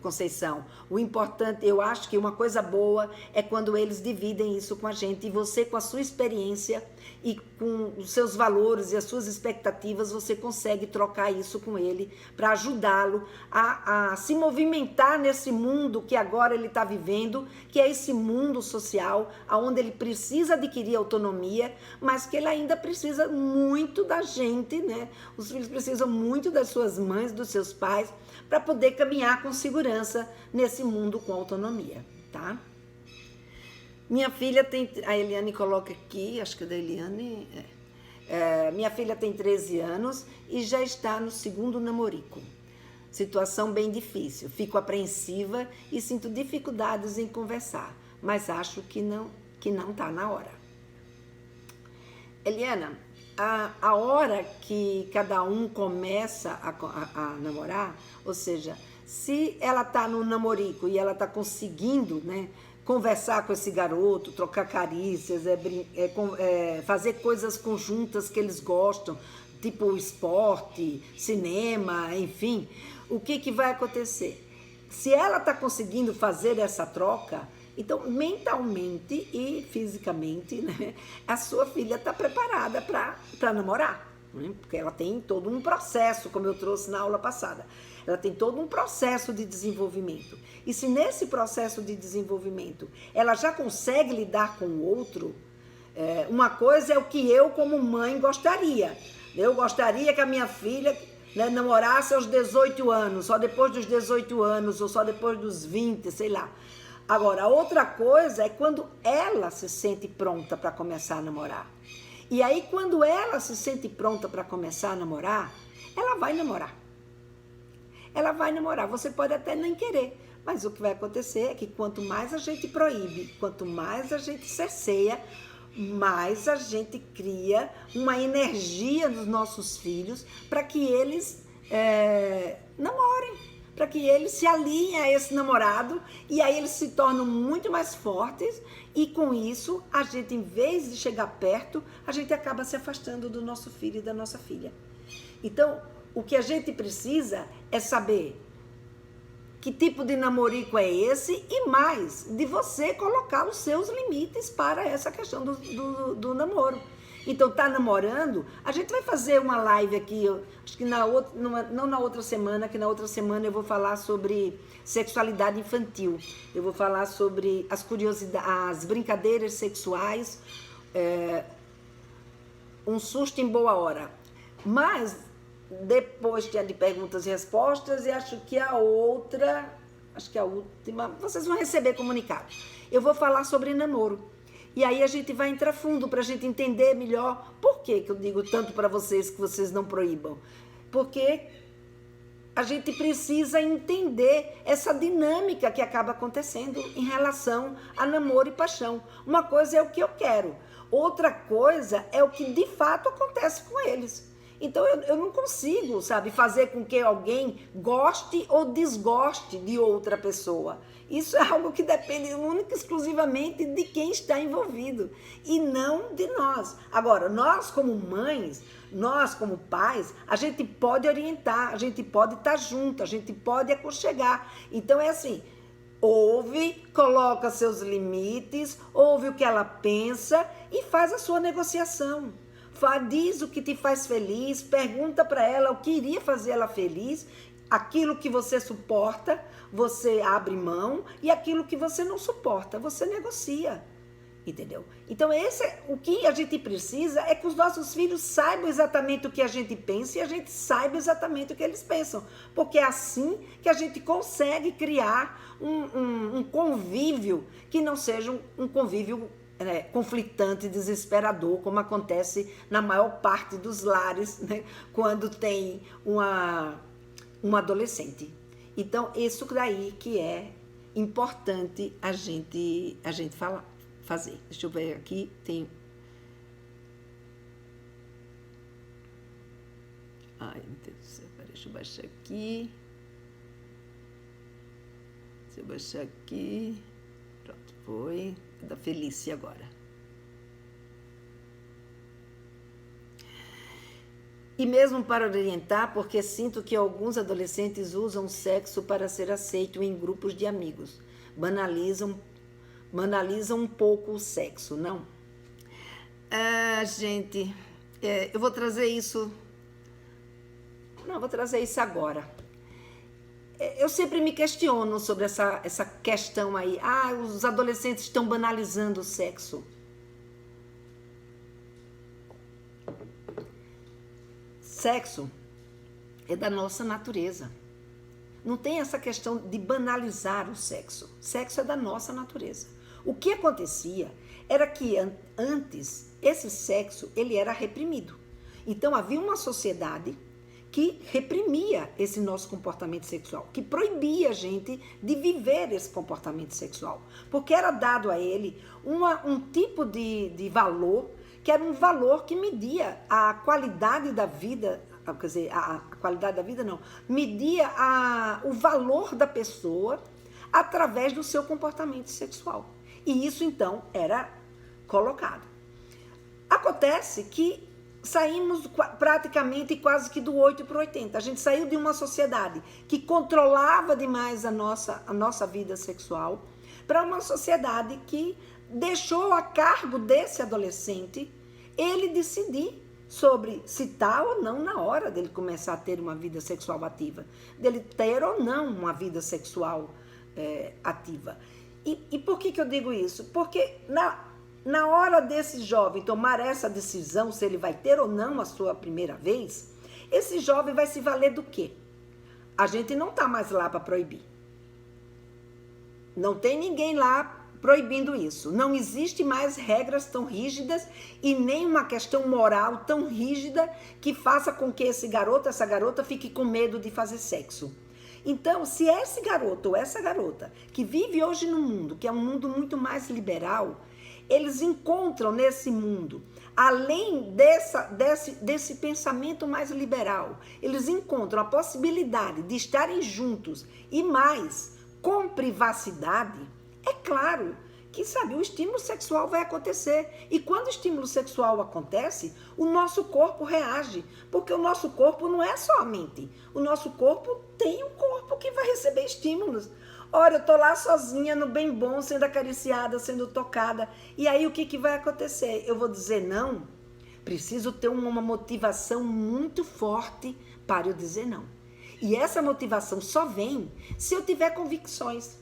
Conceição? O importante, eu acho que uma coisa boa é quando eles dividem isso com a gente e você, com a sua experiência, e com os seus valores e as suas expectativas, você consegue trocar isso com ele para ajudá-lo a se movimentar nesse mundo que agora ele está vivendo, que é esse mundo social, onde ele precisa adquirir autonomia, mas que ele ainda precisa muito da gente, né? Os filhos precisam muito das suas mães, dos seus pais, para poder caminhar com segurança nesse mundo com autonomia, tá? Minha filha tem, a Eliane coloca aqui, acho que é da Eliane, minha filha tem 13 anos e já está no segundo namorico. Situação bem difícil, fico apreensiva e sinto dificuldades em conversar, mas acho que não está na hora. Eliana, a hora que cada um começa a namorar, ou seja, se ela está no namorico e ela está conseguindo, né, conversar com esse garoto, trocar carícias, fazer coisas conjuntas que eles gostam, tipo esporte, cinema, enfim, o que vai acontecer? Se ela está conseguindo fazer essa troca, então mentalmente e fisicamente, né, a sua filha está preparada para namorar, né? Porque ela tem todo um processo, como eu trouxe na aula passada. Ela tem todo um processo de desenvolvimento. E se nesse processo de desenvolvimento ela já consegue lidar com o outro, uma coisa é o que eu, como mãe, gostaria. Eu gostaria que a minha filha, né, namorasse aos 18 anos, só depois dos 18 anos, ou só depois dos 20, sei lá. Agora, outra coisa é quando ela se sente pronta para começar a namorar. E aí, quando ela se sente pronta para começar a namorar, ela vai namorar. Ela vai namorar, você pode até nem querer, mas o que vai acontecer é que quanto mais a gente proíbe, quanto mais a gente cerceia, mais a gente cria uma energia nos nossos filhos para que eles namorem, para que eles se alinhem a esse namorado e aí eles se tornam muito mais fortes e com isso a gente, em vez de chegar perto, a gente acaba se afastando do nosso filho e da nossa filha. Então, o que a gente precisa é saber que tipo de namorico é esse e mais, de você colocar os seus limites para essa questão do namoro. Então, tá namorando, a gente vai fazer uma live aqui, acho que não na outra semana, que na outra semana eu vou falar sobre sexualidade infantil. Eu vou falar sobre as curiosidades, as brincadeiras sexuais, um susto em boa hora. Mas depois tinha de perguntas e respostas e acho que a última, vocês vão receber comunicado. Eu vou falar sobre namoro. E aí a gente vai entrar fundo para a gente entender melhor por que eu digo tanto para vocês que vocês não proíbam. Porque a gente precisa entender essa dinâmica que acaba acontecendo em relação a namoro e paixão. Uma coisa é o que eu quero, outra coisa é o que de fato acontece com eles. Então eu não consigo, sabe, fazer com que alguém goste ou desgoste de outra pessoa. Isso é algo que depende única e exclusivamente de quem está envolvido e não de nós. Agora, nós como mães, nós como pais, a gente pode orientar, a gente pode estar junto, a gente pode aconchegar. Então é assim, ouve, coloca seus limites, ouve o que ela pensa e faz a sua negociação. Diz o que te faz feliz, pergunta para ela o que iria fazer ela feliz, aquilo que você suporta, você abre mão, e aquilo que você não suporta, você negocia, entendeu? Então o que a gente precisa é que os nossos filhos saibam exatamente o que a gente pensa e a gente saiba exatamente o que eles pensam, porque é assim que a gente consegue criar um convívio que não seja um convívio conflitante, desesperador, como acontece na maior parte dos lares, né, quando tem um adolescente. Então, isso daí que é importante a gente fazer. Deixa eu ver aqui, tem... Ai, meu Deus do céu, deixa eu baixar aqui. Deixa eu baixar aqui. Pronto, foi... da Felícia agora. E mesmo para orientar, porque sinto que alguns adolescentes usam o sexo para ser aceito em grupos de amigos. Banalizam um pouco o sexo, não? Gente, eu vou trazer isso... Não, vou trazer isso agora. Eu sempre me questiono sobre essa questão aí. Os adolescentes estão banalizando o sexo. Sexo é da nossa natureza. Não tem essa questão de banalizar o sexo. Sexo é da nossa natureza. O que acontecia era que antes esse sexo ele era reprimido. Então havia uma sociedade que reprimia esse nosso comportamento sexual, que proibia a gente de viver esse comportamento sexual, porque era dado a ele um tipo de valor, que era um valor que media a qualidade da vida, quer dizer, a qualidade da vida não, media o valor da pessoa através do seu comportamento sexual. E isso, então, era colocado. Acontece que saímos praticamente quase que do 8 para o 80. A gente saiu de uma sociedade que controlava demais a nossa vida sexual para uma sociedade que deixou a cargo desse adolescente ele decidir sobre se tá ou não na hora dele começar a ter uma vida sexual ativa, dele ter ou não uma vida sexual ativa. E por que eu digo isso? Porque na hora desse jovem tomar essa decisão, se ele vai ter ou não a sua primeira vez, esse jovem vai se valer do quê? A gente não está mais lá para proibir. Não tem ninguém lá proibindo isso. Não existe mais regras tão rígidas e nem uma questão moral tão rígida que faça com que esse garoto, essa garota fique com medo de fazer sexo. Então, se esse garoto ou essa garota que vive hoje no mundo, que é um mundo muito mais liberal, eles encontram nesse mundo, além desse pensamento mais liberal, eles encontram a possibilidade de estarem juntos e mais com privacidade, é claro que, sabe, o estímulo sexual vai acontecer. E quando o estímulo sexual acontece, o nosso corpo reage, porque o nosso corpo não é só a mente. O nosso corpo tem um corpo que vai receber estímulos. Ora, eu tô lá sozinha, no bem bom, sendo acariciada, sendo tocada. E aí o que vai acontecer? Eu vou dizer não? Preciso ter uma motivação muito forte para eu dizer não. E essa motivação só vem se eu tiver convicções.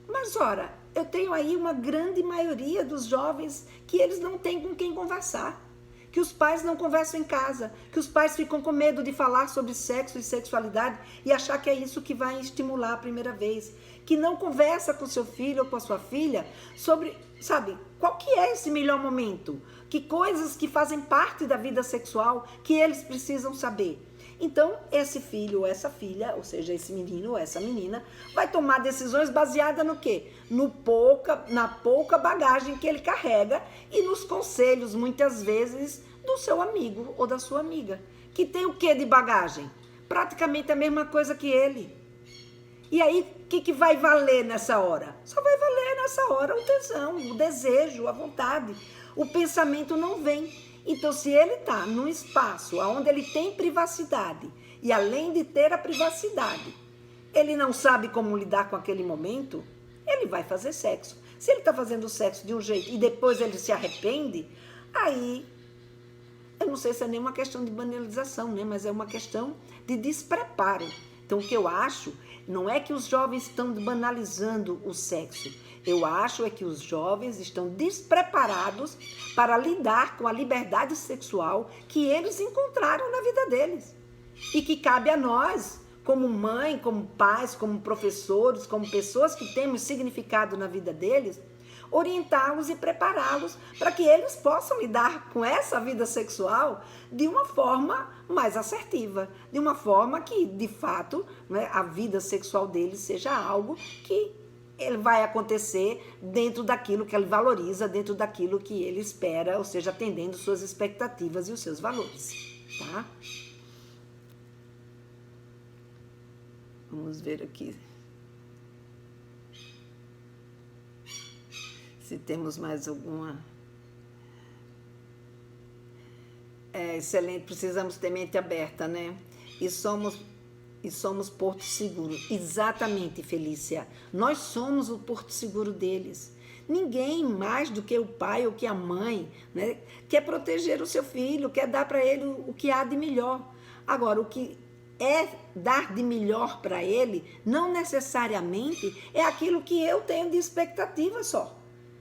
Mas, ora, eu tenho aí uma grande maioria dos jovens que eles não têm com quem conversar. Que os pais não conversam em casa, que os pais ficam com medo de falar sobre sexo e sexualidade e achar que é isso que vai estimular a primeira vez. Que não conversa com seu filho ou com a sua filha sobre, sabe, qual que é esse melhor momento? Que coisas que fazem parte da vida sexual que eles precisam saber. Então, esse filho ou essa filha, ou seja, esse menino ou essa menina, vai tomar decisões baseadas no quê? Na pouca bagagem que ele carrega e nos conselhos, muitas vezes, do seu amigo ou da sua amiga. Que tem o quê de bagagem? Praticamente a mesma coisa que ele. E aí, o que vai valer nessa hora? Só vai valer nessa hora o tesão, o desejo, a vontade. O pensamento não vem. Então, se ele está num espaço onde ele tem privacidade, e além de ter a privacidade, ele não sabe como lidar com aquele momento, ele vai fazer sexo. Se ele está fazendo sexo de um jeito e depois ele se arrepende, aí, eu não sei se é nenhuma questão de banalização, né? Mas é uma questão de despreparo. Então, o que eu acho não é que os jovens estão banalizando o sexo. Eu acho é que os jovens estão despreparados para lidar com a liberdade sexual que eles encontraram na vida deles. E que cabe a nós, como mãe, como pais, como professores, como pessoas que temos significado na vida deles, orientá-los e prepará-los para que eles possam lidar com essa vida sexual de uma forma mais assertiva, de uma forma que, de fato, né, a vida sexual deles seja algo que ele vai acontecer dentro daquilo que ele valoriza, dentro daquilo que ele espera, ou seja, atendendo suas expectativas e os seus valores, tá? Vamos ver aqui se temos mais alguma. Excelente, precisamos ter mente aberta, né? E somos Porto Seguro. Exatamente, Felícia. Nós somos o Porto Seguro deles. Ninguém mais do que o pai ou que a mãe, né, quer proteger o seu filho, quer dar para ele o que há de melhor. Agora, o que é dar de melhor para ele, não necessariamente é aquilo que eu tenho de expectativa só.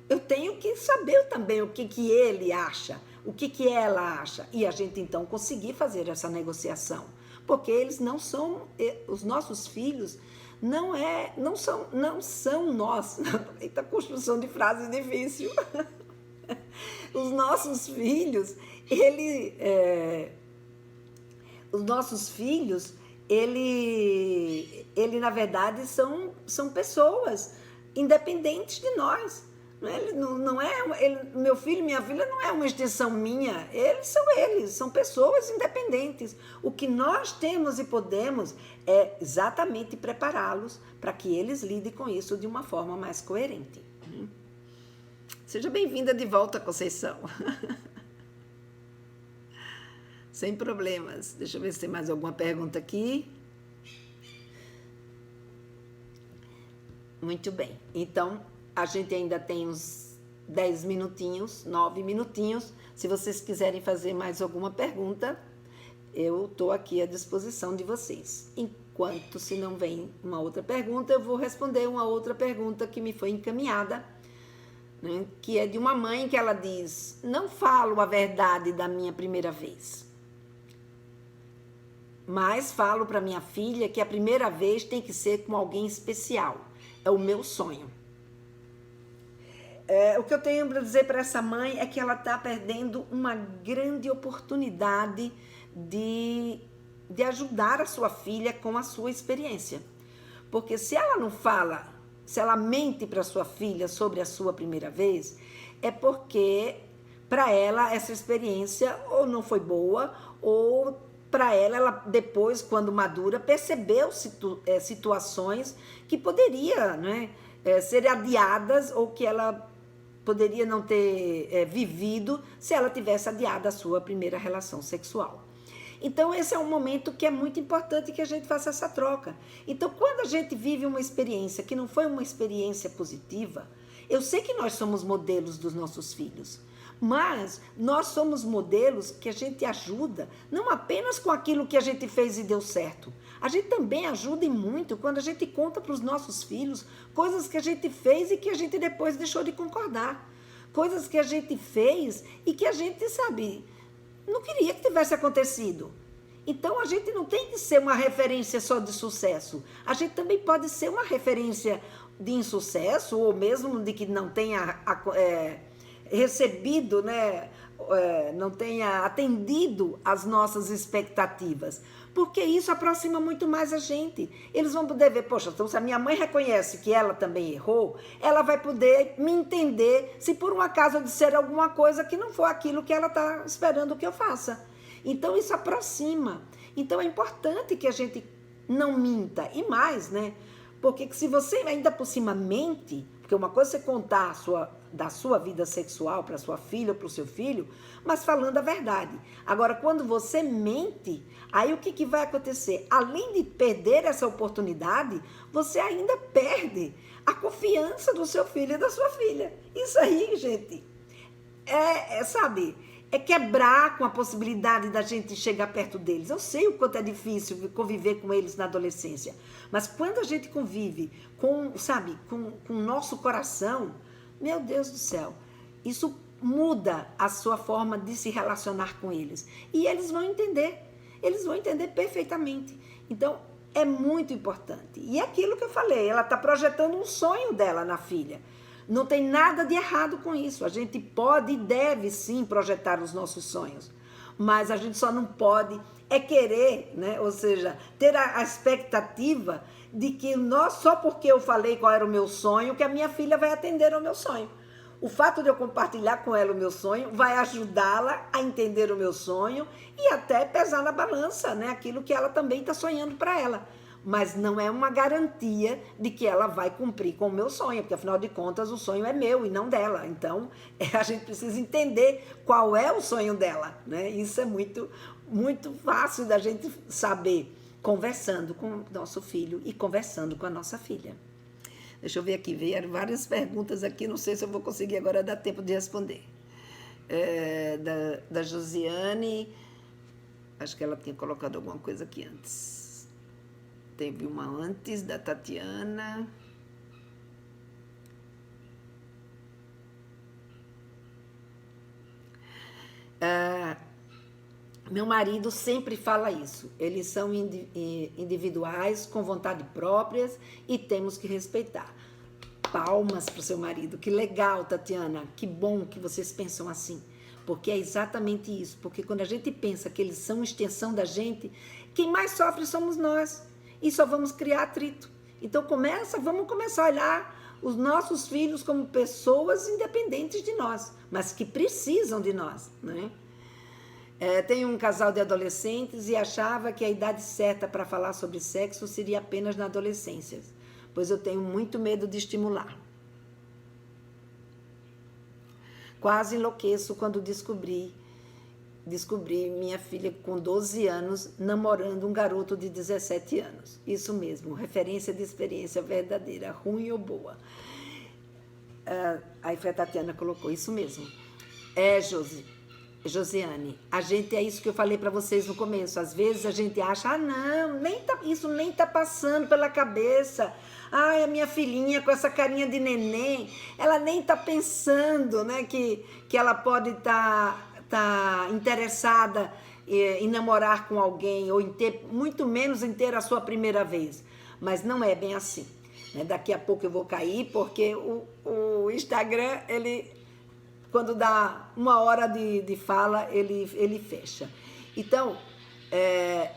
Eu tenho que saber também o que ele acha, o que ela acha, e a gente então conseguir fazer essa negociação, porque eles não são, os nossos filhos não são nós. Eita, construção de frase difícil. Os nossos filhos, ele na verdade são pessoas independentes de nós. Meu filho e minha filha não é uma extensão minha, eles são pessoas independentes. O que nós temos e podemos é exatamente prepará-los para que eles lidem com isso de uma forma mais coerente. Seja bem-vinda de volta, Conceição. Sem problemas. Deixa eu ver se tem mais alguma pergunta aqui. Muito bem. Então, a gente ainda tem uns 10 minutinhos, 9 minutinhos. Se vocês quiserem fazer mais alguma pergunta, eu estou aqui à disposição de vocês. Enquanto, se não vem uma outra pergunta, eu vou responder uma outra pergunta que me foi encaminhada, né, que é de uma mãe que ela diz: não falo a verdade da minha primeira vez, mas falo para minha filha que a primeira vez tem que ser com alguém especial. É o meu sonho. O que eu tenho para dizer para essa mãe é que ela está perdendo uma grande oportunidade de ajudar a sua filha com a sua experiência. Porque se ela não fala, se ela mente para sua filha sobre a sua primeira vez, é porque para ela essa experiência ou não foi boa, ou para ela depois, quando madura, percebeu situações que poderia, né, ser adiadas, ou que ela poderia não ter vivido se ela tivesse adiado a sua primeira relação sexual. Então, esse é um momento que é muito importante que a gente faça essa troca. Então, quando a gente vive uma experiência que não foi uma experiência positiva, eu sei que nós somos modelos dos nossos filhos, mas nós somos modelos que a gente ajuda não apenas com aquilo que a gente fez e deu certo. A gente também ajuda e muito quando a gente conta para os nossos filhos coisas que a gente fez e que a gente depois deixou de concordar. Coisas que a gente fez e que a gente, sabe, não queria que tivesse acontecido. Então, a gente não tem que ser uma referência só de sucesso. A gente também pode ser uma referência de insucesso, ou mesmo de que não tenha recebido, né, não tenha atendido às nossas expectativas, porque isso aproxima muito mais a gente. Eles vão poder ver, poxa, então se a minha mãe reconhece que ela também errou, ela vai poder me entender se por um acaso eu disser alguma coisa que não for aquilo que ela está esperando que eu faça. Então isso aproxima. Então é importante que a gente não minta. E mais, né? Porque se você ainda por cima mente, porque uma coisa é você contar da sua vida sexual para sua filha ou para o seu filho, mas falando a verdade. Agora, quando você mente, aí o que vai acontecer? Além de perder essa oportunidade, você ainda perde a confiança do seu filho e da sua filha. Isso aí, gente, sabe, é quebrar com a possibilidade da gente chegar perto deles. Eu sei o quanto é difícil conviver com eles na adolescência, mas quando a gente convive com o nosso coração, meu Deus do céu, isso muda a sua forma de se relacionar com eles. E eles vão entender perfeitamente. Então, é muito importante. E é aquilo que eu falei, ela está projetando um sonho dela na filha. Não tem nada de errado com isso. A gente pode e deve sim projetar os nossos sonhos, mas a gente só não pode querer, né? Ou seja, ter a expectativa de que só porque eu falei qual era o meu sonho, que a minha filha vai atender ao meu sonho. O fato de eu compartilhar com ela o meu sonho vai ajudá-la a entender o meu sonho e até pesar na balança, né? Aquilo que ela também está sonhando para ela. Mas não é uma garantia de que ela vai cumprir com o meu sonho, porque afinal de contas o sonho é meu e não dela. Então, a gente precisa entender qual é o sonho dela, né? Isso é muito, muito fácil da gente saber conversando com o nosso filho e conversando com a nossa filha. Deixa eu ver aqui, vieram várias perguntas aqui, não sei se eu vou conseguir agora dar tempo de responder. Da Josiane, acho que ela tinha colocado alguma coisa aqui antes. Teve uma antes, da Tatiana. Meu marido sempre fala isso. Eles são individuais, com vontade próprias e temos que respeitar. Palmas para o seu marido. Que legal, Tatiana. Que bom que vocês pensam assim. Porque é exatamente isso. Porque quando a gente pensa que eles são extensão da gente, quem mais sofre somos nós. E só vamos criar atrito. Então vamos começar a olhar os nossos filhos como pessoas independentes de nós, mas que precisam de nós, né? Tem um casal de adolescentes e achava que a idade certa para falar sobre sexo seria apenas na adolescência, pois eu tenho muito medo de estimular. Quase enlouqueço quando descobri minha filha com 12 anos namorando um garoto de 17 anos. Isso mesmo, referência de experiência verdadeira, ruim ou boa. Aí foi a Tatiana que colocou, isso mesmo. Josiane, é isso que eu falei para vocês no começo. Às vezes a gente acha, não, isso nem tá passando pela cabeça. Ai, a minha filhinha com essa carinha de neném, ela nem tá pensando, né, que ela pode tá interessada em namorar com alguém ou muito menos em ter a sua primeira vez. Mas não é bem assim. Né? Daqui a pouco eu vou cair porque o Instagram, quando dá 1 hora de fala, ele fecha. Então,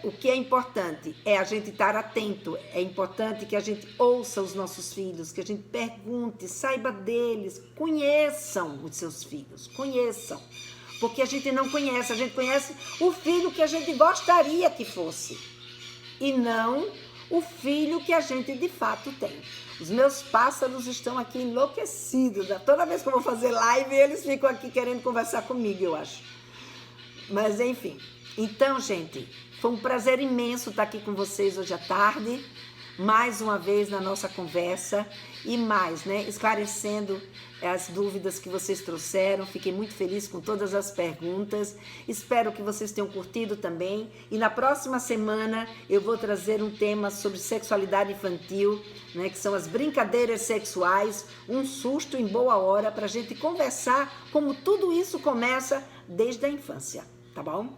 o que é importante é a gente estar atento, é importante que a gente ouça os nossos filhos, que a gente pergunte, saiba deles, conheçam os seus filhos, conheçam. Porque a gente não conhece, a gente conhece o filho que a gente gostaria que fosse e não o filho que a gente de fato tem. Os meus pássaros estão aqui enlouquecidos. Toda vez que eu vou fazer live, eles ficam aqui querendo conversar comigo, eu acho. Mas, enfim. Então, gente, foi um prazer imenso estar aqui com vocês hoje à tarde. Mais uma vez na nossa conversa. E mais, né? Esclarecendo as dúvidas que vocês trouxeram. Fiquei muito feliz com todas as perguntas. Espero que vocês tenham curtido também. E na próxima semana eu vou trazer um tema sobre sexualidade infantil, né, que são as brincadeiras sexuais, um susto em boa hora, para a gente conversar como tudo isso começa desde a infância, tá bom?